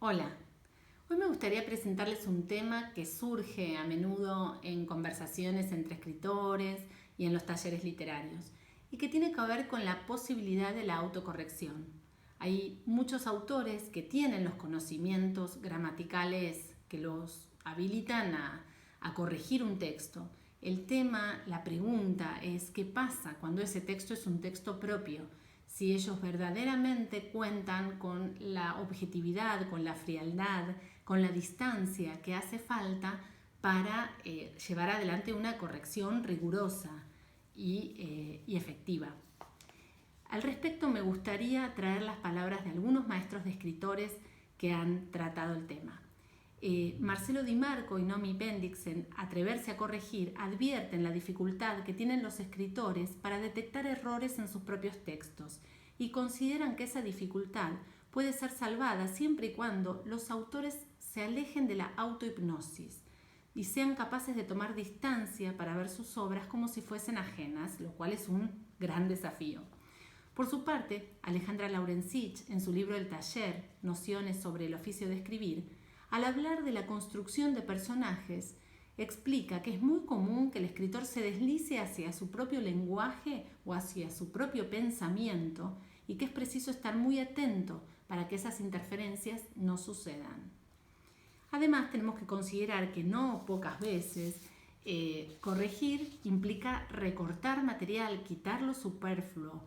Hola, hoy me gustaría presentarles un tema que surge a menudo en conversaciones entre escritores y en los talleres literarios y que tiene que ver con la posibilidad de la autocorrección. Hay muchos autores que tienen los conocimientos gramaticales que los habilitan a corregir un texto. El tema, la pregunta es ¿qué pasa cuando ese texto es un texto propio? Si ellos verdaderamente cuentan con la objetividad, con la frialdad, con la distancia que hace falta para llevar adelante una corrección rigurosa y efectiva. Al respecto, me gustaría traer las palabras de algunos maestros de escritores que han tratado el tema. Marcelo Di Marco y Nomi Bendix en Atreverse a corregir advierten la dificultad que tienen los escritores para detectar errores en sus propios textos y consideran que esa dificultad puede ser salvada siempre y cuando los autores se alejen de la autohipnosis y sean capaces de tomar distancia para ver sus obras como si fuesen ajenas, lo cual es un gran desafío. Por su parte, Alejandra Laurencich, en su libro El taller, Nociones sobre el oficio de escribir, al hablar de la construcción de personajes, explica que es muy común que el escritor se deslice hacia su propio lenguaje o hacia su propio pensamiento y que es preciso estar muy atento para que esas interferencias no sucedan. Además, tenemos que considerar que no pocas veces corregir implica recortar material, quitar lo superfluo,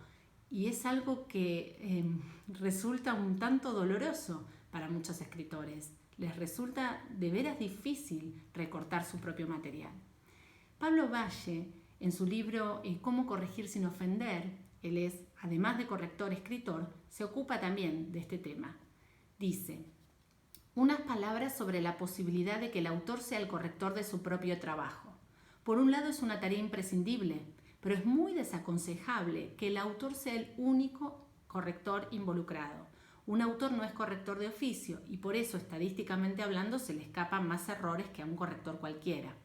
y es algo que resulta un tanto doloroso para muchos escritores. Les resulta de veras difícil recortar su propio material. Pablo Valle, en su libro Cómo corregir sin ofender, él es, además de corrector, escritor, se ocupa también de este tema. Dice, unas palabras sobre la posibilidad de que el autor sea el corrector de su propio trabajo. Por un lado es una tarea imprescindible, pero es muy desaconsejable que el autor sea el único corrector involucrado. Un autor no es corrector de oficio y por eso, estadísticamente hablando, se le escapan más errores que a un corrector cualquiera.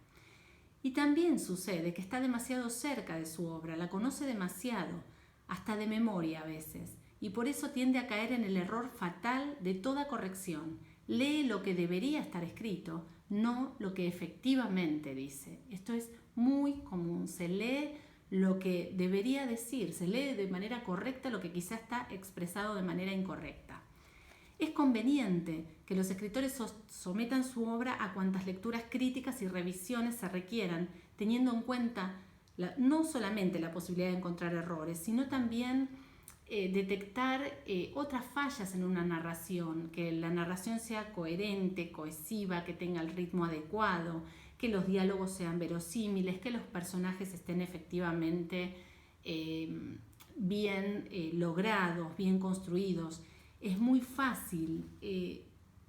Y también sucede que está demasiado cerca de su obra, la conoce demasiado, hasta de memoria a veces, y por eso tiende a caer en el error fatal de toda corrección. Lee lo que debería estar escrito, no lo que efectivamente dice. Esto es muy común, se lee lo que debería decir, se lee de manera correcta lo que quizá está expresado de manera incorrecta. Es conveniente que los escritores sometan su obra a cuantas lecturas críticas y revisiones se requieran, teniendo en cuenta no solamente la posibilidad de encontrar errores, sino también detectar otras fallas en una narración, que la narración sea coherente, cohesiva, que tenga el ritmo adecuado, que los diálogos sean verosímiles, que los personajes estén efectivamente bien logrados, bien construidos. Es muy fácil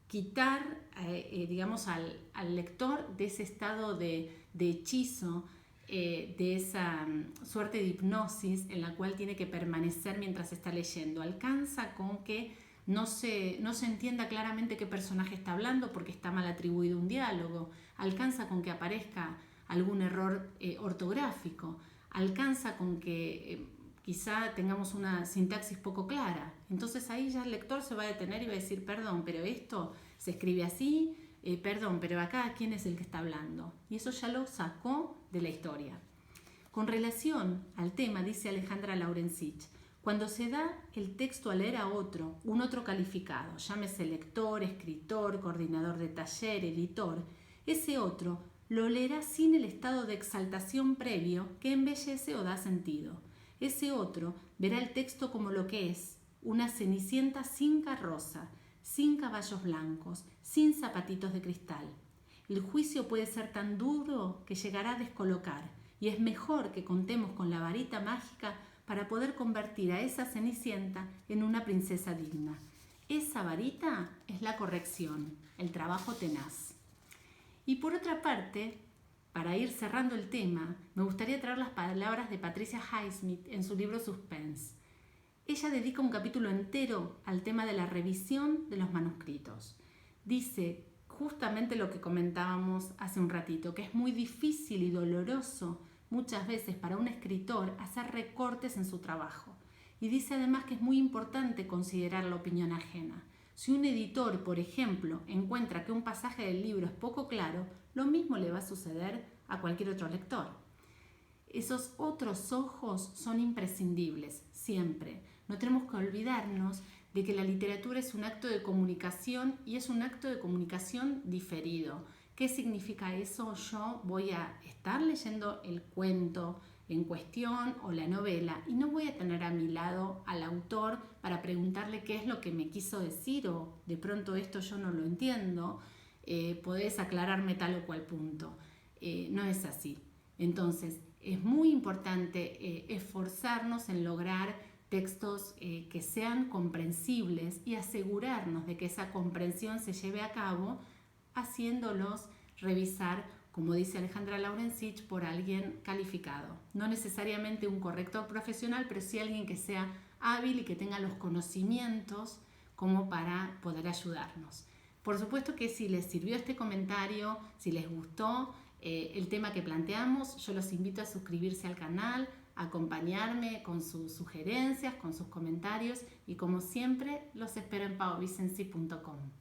quitar digamos, al lector de ese estado de hechizo, de esa suerte de hipnosis en la cual tiene que permanecer mientras está leyendo. Alcanza con que no se entienda claramente qué personaje está hablando porque está mal atribuido un diálogo, alcanza con que aparezca algún error ortográfico, alcanza con que quizá tengamos una sintaxis poco clara. Entonces ahí ya el lector se va a detener y va a decir, perdón, pero esto se escribe así, perdón, pero acá ¿quién es el que está hablando? Y eso ya lo sacó de la historia. Con relación al tema, dice Alejandra Laurencich, cuando se da el texto a leer a otro, un otro calificado, llámese lector, escritor, coordinador de taller, editor, ese otro lo leerá sin el estado de exaltación previo que embellece o da sentido. Ese otro verá el texto como lo que es, una cenicienta sin carroza, sin caballos blancos, sin zapatitos de cristal. El juicio puede ser tan duro que llegará a descolocar, y es mejor que contemos con la varita mágica para poder convertir a esa cenicienta en una princesa digna. Esa varita es la corrección, el trabajo tenaz. Y por otra parte, para ir cerrando el tema, me gustaría traer las palabras de Patricia Highsmith en su libro Suspense. Ella dedica un capítulo entero al tema de la revisión de los manuscritos. Dice justamente lo que comentábamos hace un ratito, que es muy difícil y doloroso muchas veces para un escritor hacer recortes en su trabajo. Y dice además que es muy importante considerar la opinión ajena, Si un editor, por ejemplo, encuentra que un pasaje del libro es poco claro, lo mismo le va a suceder a cualquier otro lector. Esos otros ojos son imprescindibles, siempre. No tenemos que olvidarnos de que la literatura es un acto de comunicación y es un acto de comunicación diferido. ¿Qué significa eso? Yo voy a estar leyendo el cuento en cuestión o la novela y no voy a tener a mi lado al autor para preguntarle qué es lo que me quiso decir o de pronto esto yo no lo entiendo, podés aclararme tal o cual punto. No es así. Entonces, es muy importante esforzarnos en lograr textos que sean comprensibles y asegurarnos de que esa comprensión se lleve a cabo haciéndolos revisar, como dice Alejandra Laurencich, por alguien calificado. No necesariamente un corrector profesional, pero sí alguien que sea hábil y que tenga los conocimientos como para poder ayudarnos. Por supuesto que si les sirvió este comentario, si les gustó el tema que planteamos, yo los invito a suscribirse al canal, a acompañarme con sus sugerencias, con sus comentarios y como siempre los espero en paovicency.com.